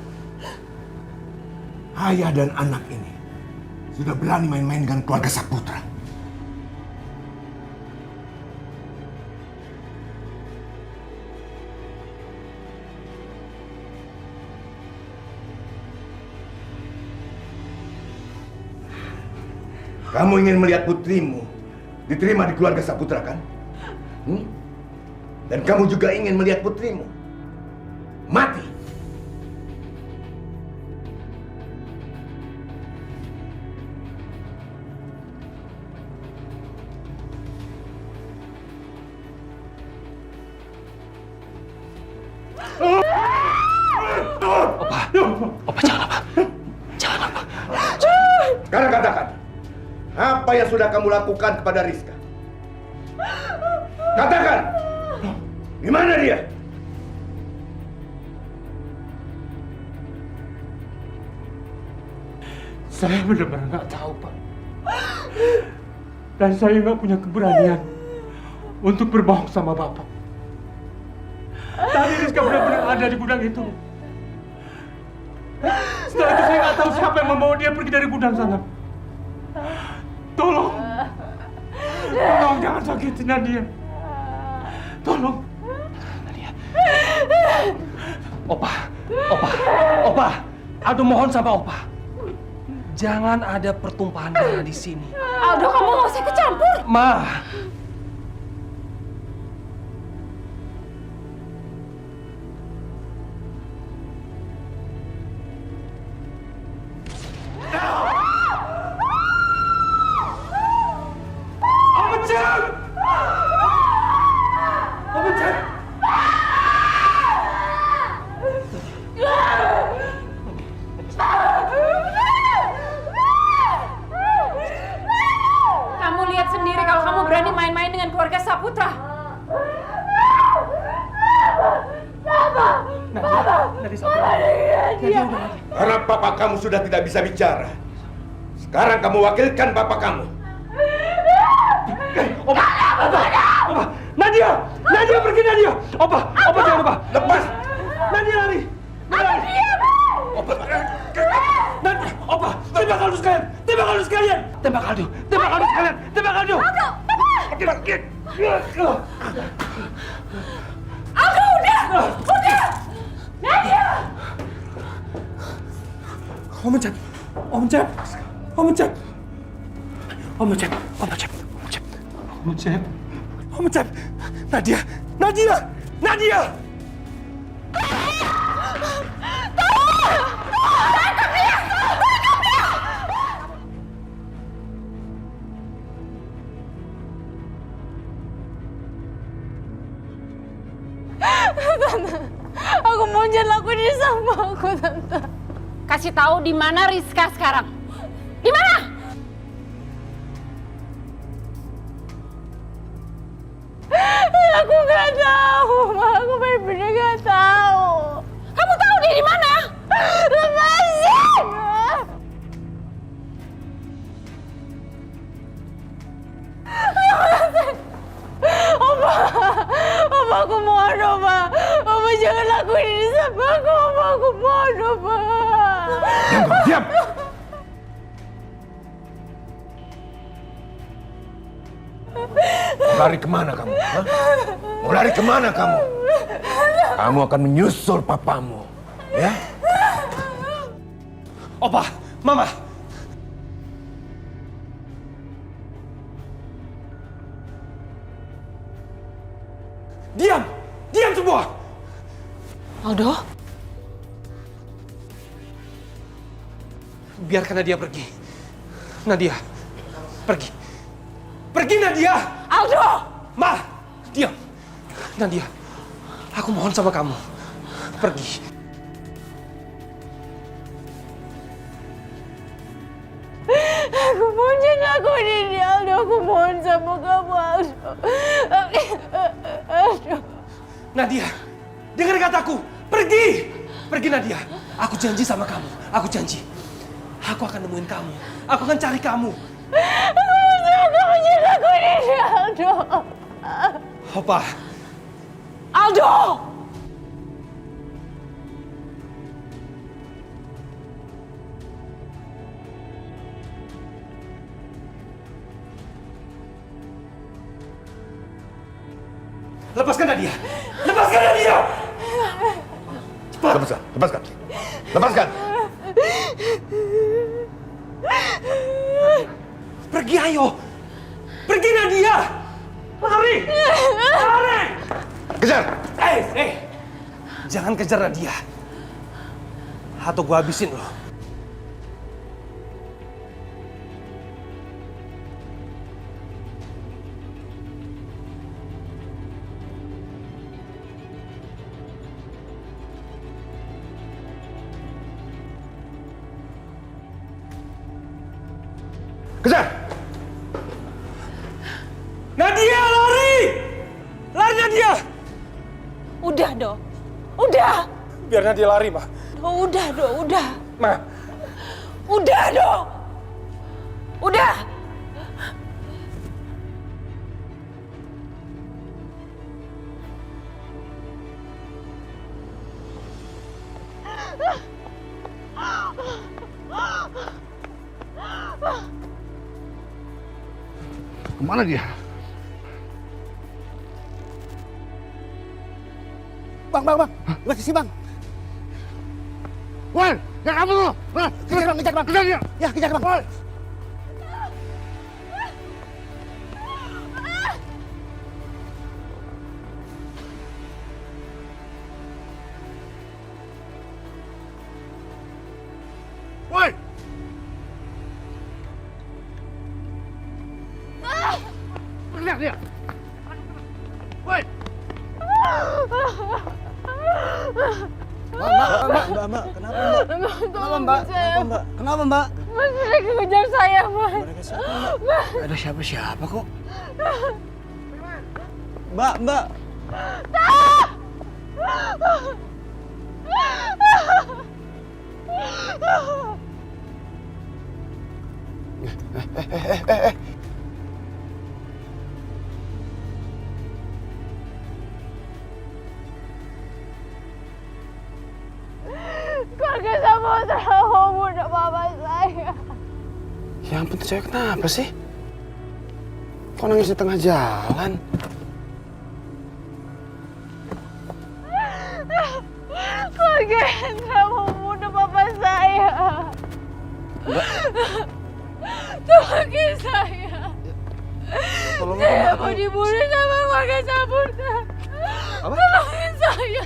Ayah dan anak ini sudah berani main-main dengan keluarga Saputra. Kamu ingin melihat putrimu diterima di keluarga Saputra, kan? Dan kamu juga ingin melihat putrimu mati. Opa jangan apa? Jangan apa? Sekarang katakan, apa yang sudah kamu lakukan kepada Rizka? Katakan, di mana dia? Saya benar-benar nggak tahu, Pak. Dan saya nggak punya keberanian untuk berbohong sama Bapak. Tadi Rizka benar-benar ada di gudang itu. Setelah itu saya nggak tahu siapa yang membawa dia pergi dari gudang sana. Tolong jangan sakitin Nadia. Tolong. Nadia. Opa, Aldo mohon sama Opa. Jangan ada pertumpahan darah di sini. Aldo, kamu nggak usah ikut campur. Ma. Kamu lihat sendiri kalau kamu berani main-main dengan keluarga Saputra. Karena papa kamu sudah tidak bisa bicara. Sekarang kamu wakilkan papa kamu. Opa, Nadia pergi Nadia. Opa jangan lupa. Lepas. Nadia lari. Opa, tembak Aldo sekalian. Tembak Aldo sekalian. Aldo, udah. Nadia. Om Cep. Nadia. Tante, aku mau jangan lakuin ini sama aku, Tante. Kasih tahu di mana Rizka sekarang. Di mana? Aku nggak tahu, Ma. Aku benar-benar nggak tahu. Kamu tahu dia di mana? Lepasin! Oma, aku mohon, Oma. Oma jangan lakuin ini sama aku, Oma. Aku mohon, Oma. Diam! Mau lari kemana kamu? Hah? Mau lari kemana kamu? Kamu akan menyusul papamu, ya? Opa, Mama. Diam semua. Aldo? Biarkan Nadia pergi. Nadia, pergi. Pergi Nadia! Aldo! Ma, diam. Nadia, aku mohon sama kamu. Pergi. Aku mohon jangan lakuin ini, Aldo. Aku mohon sama kamu, Aldo. Aldo. Nadia, dengar kataku. Pergi. Pergi Nadia. Aku janji sama kamu. Aku janji. Aku akan nemuin kamu. Aku akan cari kamu. Aku mohon sama kamu jangan lakuin ini, Aldo. Opa. Aldo! Lepaskan Nadia. Lepaskan Nadia. Cepat. Lepaskan. Pergi ayo. Pergi Nadia. Lari. Kejar. Jangan kejar Nadia. Atau gua habisin lo. Kejar. Nadia, lari! Lari Nadia! Udah, Do. Udah. Biar Nadia lari, Ma. Udah, Do. Udah. Ma. Udah, Do. Udah. Kemana dia? Bang, lihat sisi bang. Woi, yang kamu tuh? Kejar bang, kejar bang. Kejar dia. Ya, kejar bang. Woi. Woi. Kejar dia. Woi. Mbak, kenapa mbak? Mas, mereka kejar saya, Mas. Ada siapa-siapa kok? Mbak. Keluarga Samudra mau bunuh papa saya. Ya ampun, tuh cewek kenapa sih? Kok nangis di tengah jalan? Keluarga Hendra mau bunuh papa saya. Tolongin saya. Saya mau dibunuh sama keluarga Samudra. Tolongin saya.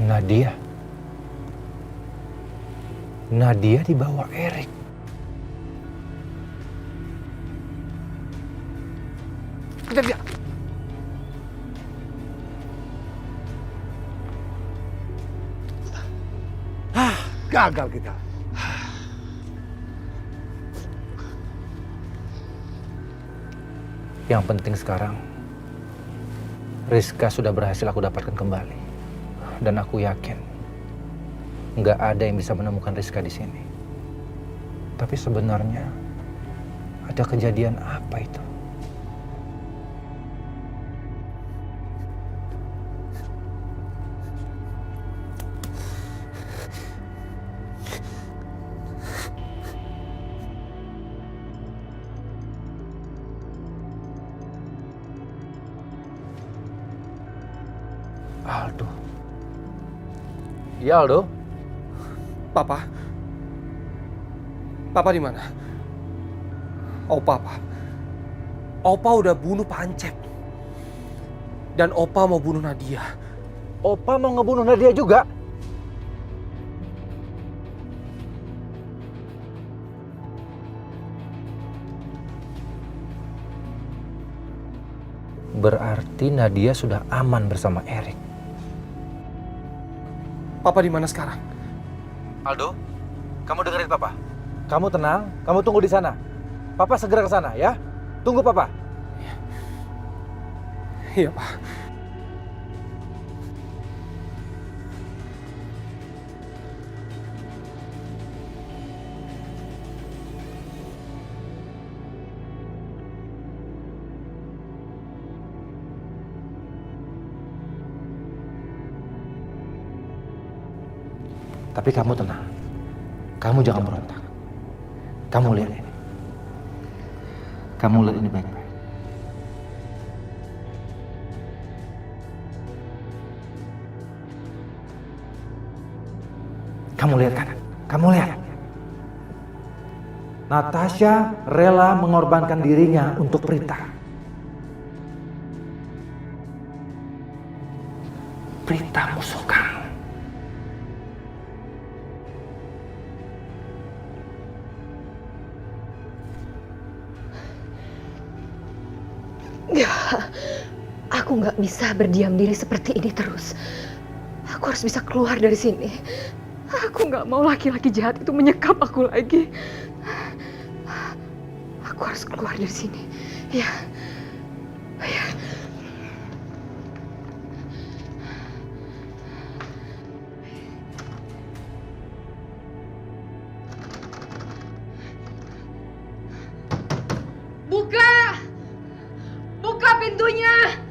Nadia. Nadia dibawa Erik. Kejar dia. Gagal kita. Yang penting sekarang, Rizka sudah berhasil aku dapatkan kembali. Dan aku yakin, nggak ada yang bisa menemukan Rizka di sini. Tapi sebenarnya, ada kejadian apa itu? Aldo. Iya, Aldo. Papa di mana? Opa udah bunuh Pak Ancep. Dan Opa mau bunuh Nadia. Opa mau ngebunuh Nadia juga? Berarti Nadia sudah aman bersama Erik. Papa di mana sekarang? Aldo, kamu dengerin Papa. Kamu tenang, kamu tunggu di sana. Papa segera ke sana ya. Tunggu Papa. Iya, Pak. Tapi kamu tenang. Kamu jangan berontak. Kamu lihat ini. Kamu lihat ini baik-baik. Kamu lihat kan? Kamu lihat. Natasha rela mengorbankan dirinya untuk Prita. Prita musuh kamu. Aku nggak bisa berdiam diri seperti ini terus. Aku harus bisa keluar dari sini. Aku nggak mau laki-laki jahat itu menyekap aku lagi. Aku harus keluar dari sini. Ya. Ya. Buka! Buka pintunya!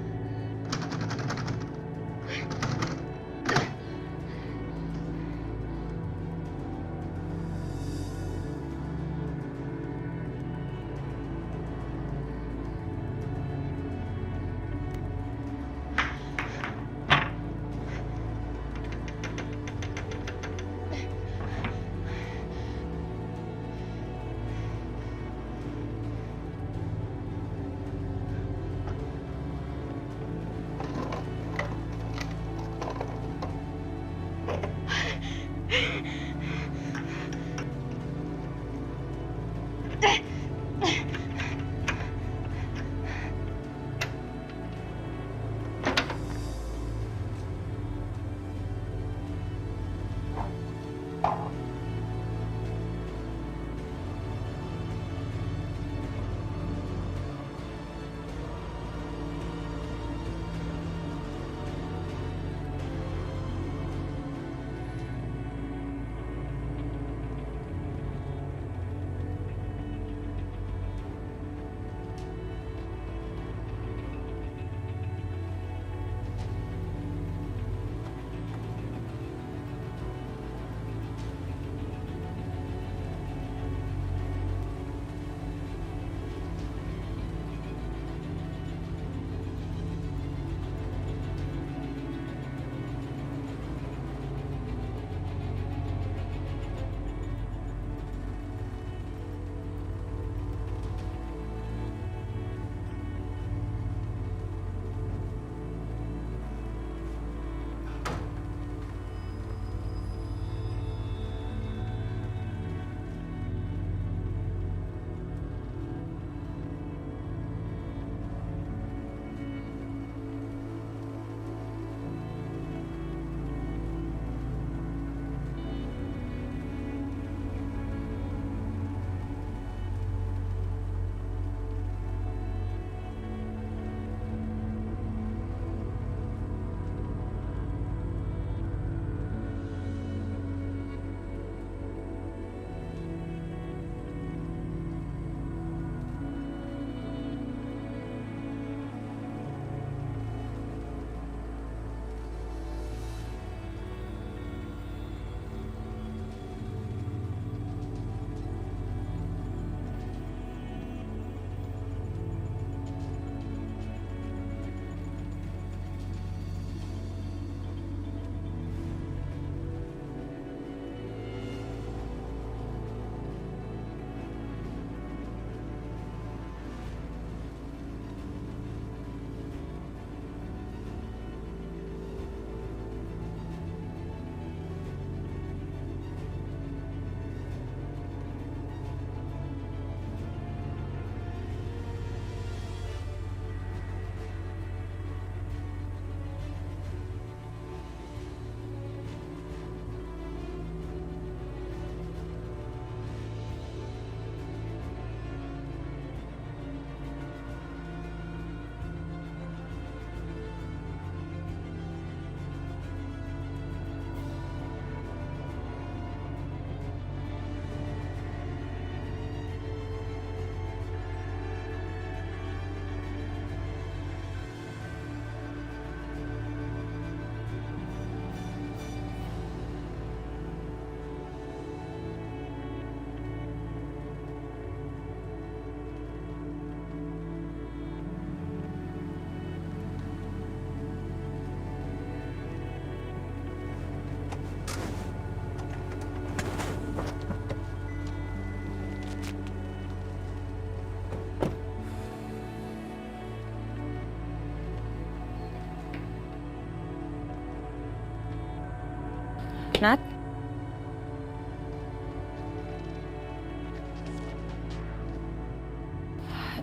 Nat?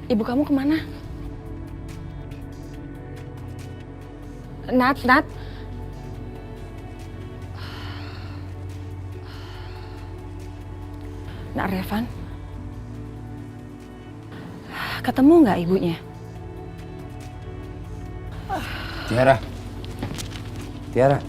Ibu kamu kemana? Nat, Nat. Nak Revan, ketemu nggak ibunya? Tiara. Tiara.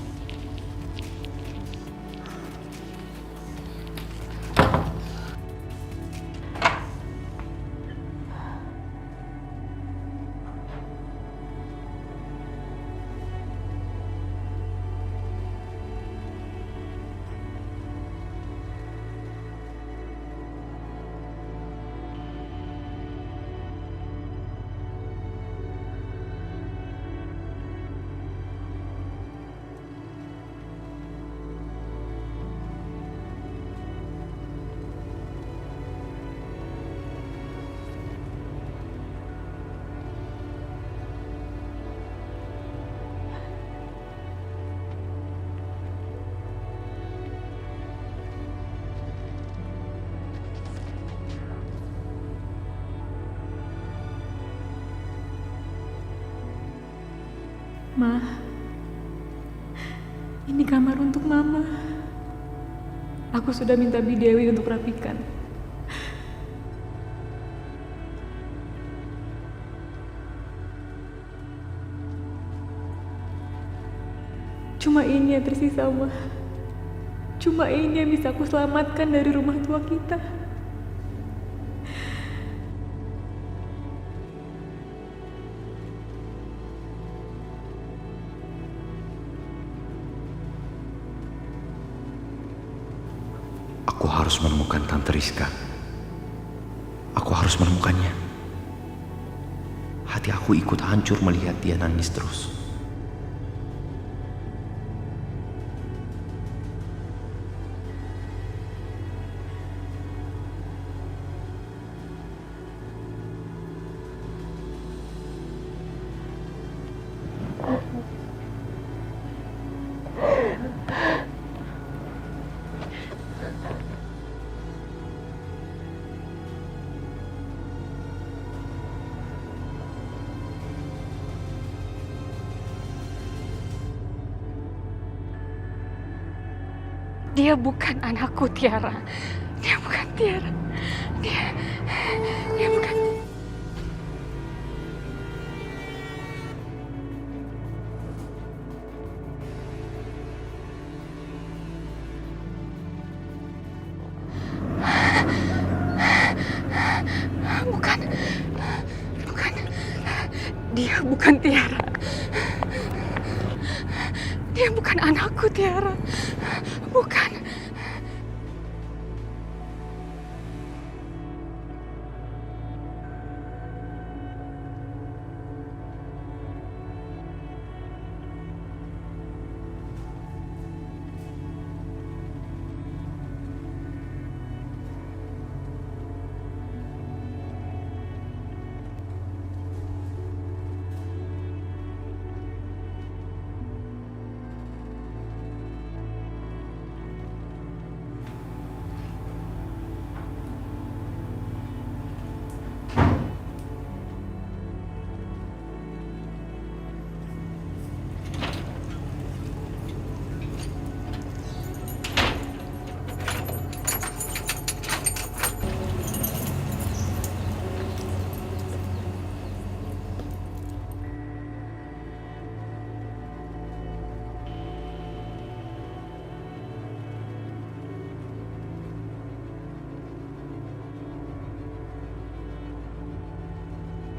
Ma, ini kamar untuk Mama. Aku sudah minta Bi Dewi untuk rapikan. Cuma ini yang tersisa, Ma. Cuma ini yang bisa aku selamatkan dari rumah tua kita. Aku harus menemukan Tante Rizka. Aku harus menemukannya. Hati aku ikut hancur melihat dia nangis terus. Dia bukan anakku, Tiara. Dia bukan Tiara. Dia bukan. Bukan. Dia bukan Tiara. Dia bukan anakku, Tiara. Bukan.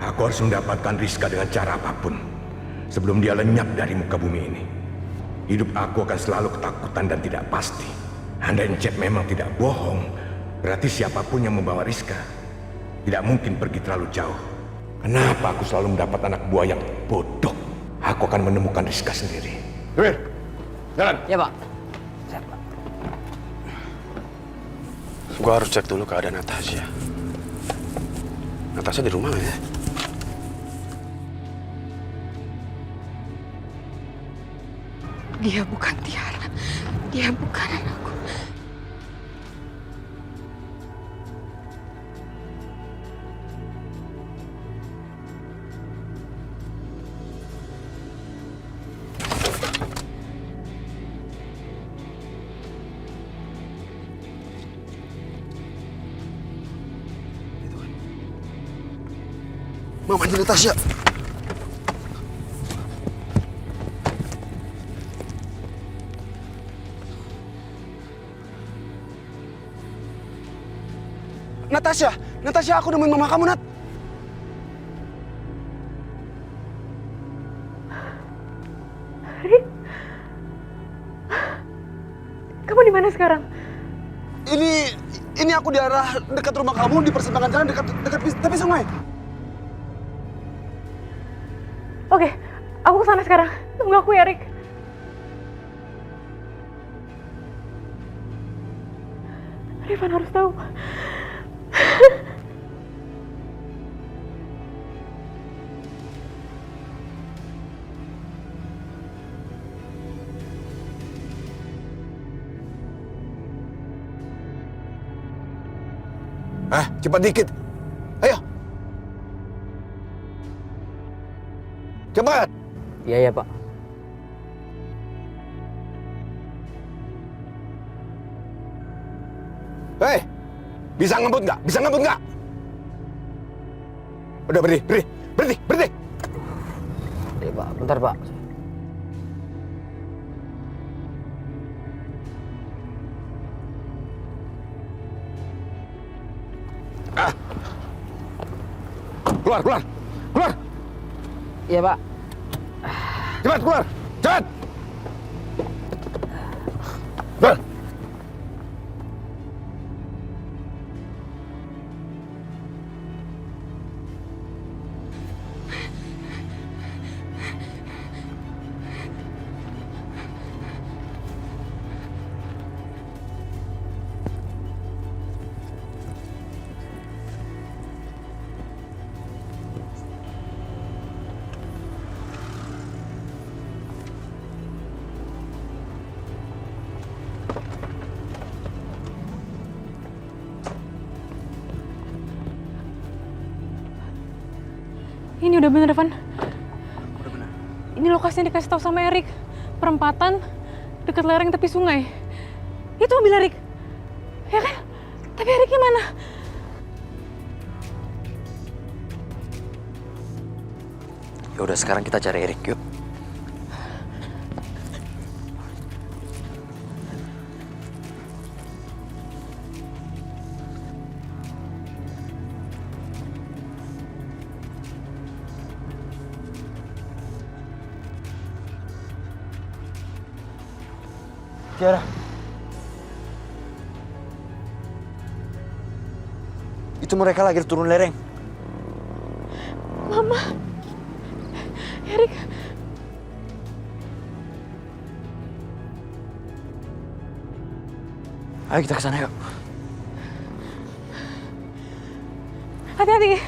Aku harus mendapatkan Rizka dengan cara apapun sebelum dia lenyap dari muka bumi ini. Hidup aku akan selalu ketakutan dan tidak pasti. Andai Encep memang tidak bohong, berarti siapapun yang membawa Rizka tidak mungkin pergi terlalu jauh. Kenapa aku selalu mendapat anak buah yang bodoh? Aku akan menemukan Rizka sendiri. Hei, jalan. Ya, Pak. Siap, Pak. Gua harus cek dulu keadaan Natasha. Natasha di rumah nggak ya? Dia bukan Tiara. Dia bukan anakku. Mamanya Natasha. Natasha, aku nemuin mama kamu, Nat. Rick, kamu di mana sekarang? Ini aku di arah dekat rumah kamu di persimpangan jalan dekat tepi sungai. Oke, aku kesana sekarang. Tunggu aku ya, Rick. Rifan harus tahu. Cepat dikit. Ayo. Cepat. Iya, Pak. Hei, bisa ngebut nggak? Bisa ngebut nggak? Udah berhenti. Iya, Pak. Bentar, Pak. Keluar. Iya, Pak. Cepat keluar. Cepat. Keluar. Ini udah bener, Van. Udah bener. Ini lokasinya dikasih tahu sama Erik. Perempatan dekat lereng tepi sungai. Itu mobil Erik. Ya kan? Tapi Eriknya mana? Ya udah, sekarang kita cari Erik, yuk. Tiara. Itu mereka lagi turun lereng. Mama. Erik. Ayo kita ke sana, yuk. Hati-hati.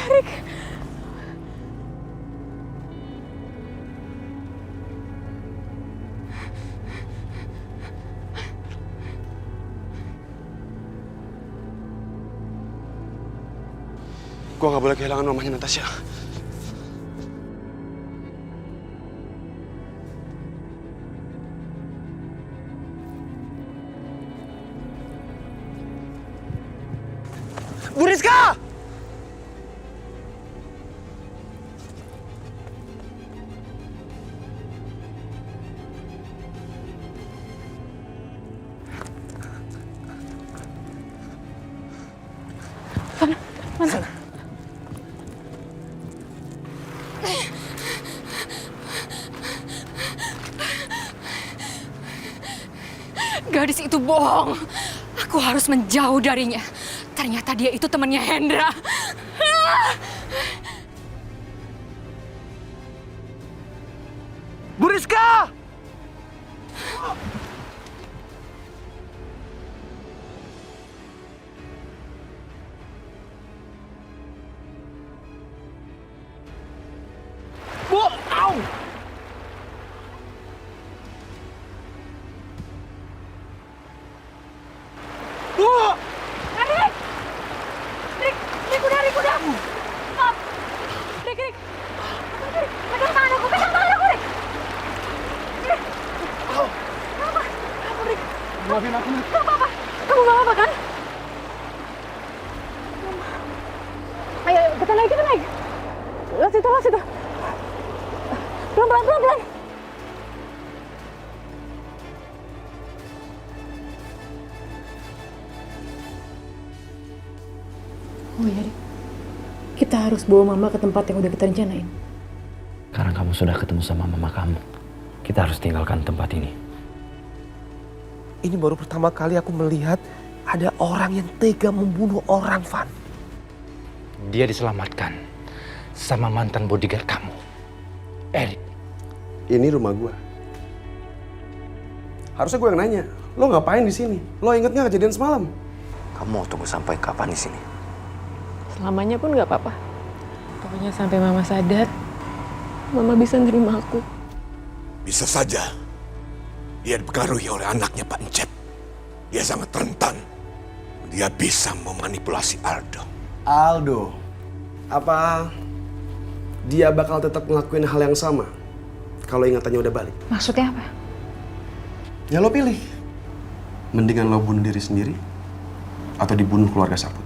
Erik. Gua nggak boleh kehilangan mamanya Natasha. Bu Rizka! Mana? Gadis itu bohong. Aku harus menjauh darinya. Ternyata dia itu temannya Hendra. Bu Rizka! Bu, au! Bu! Erik! Rik, udah. Stop! Rik. Pegang tangan aku, Rik! Rik! Apa, Rik? Maafin aku, Rik. Gak apa-apa. Kamu gak apa-apa kan? Ayo, kita naik. Oh iya, Rik. Kita harus bawa Mama ke tempat yang udah kita rencanain. Karena kamu sudah ketemu sama mama kamu, kita harus tinggalkan tempat ini. Ini baru pertama kali aku melihat ada orang yang tega membunuh orang, Van. Dia diselamatkan sama mantan bodyguard kamu, Erik. Ini rumah gue. Harusnya gue yang nanya. Lo ngapain di sini? Lo inget nggak kejadian semalam? Kamu mau tunggu sampai kapan di sini? Selamanya pun nggak apa-apa. Pokoknya sampai Mama sadar, Mama bisa nerima aku. Bisa saja. Dia dipengaruhi oleh anaknya Pak Encep. Dia sangat rentan. Dia bisa memanipulasi Aldo. Aldo, apa dia bakal tetap ngelakuin hal yang sama kalau ingatannya udah balik? Maksudnya apa? Ya lo pilih. Mendingan lo bunuh diri sendiri atau dibunuh keluarga Saput.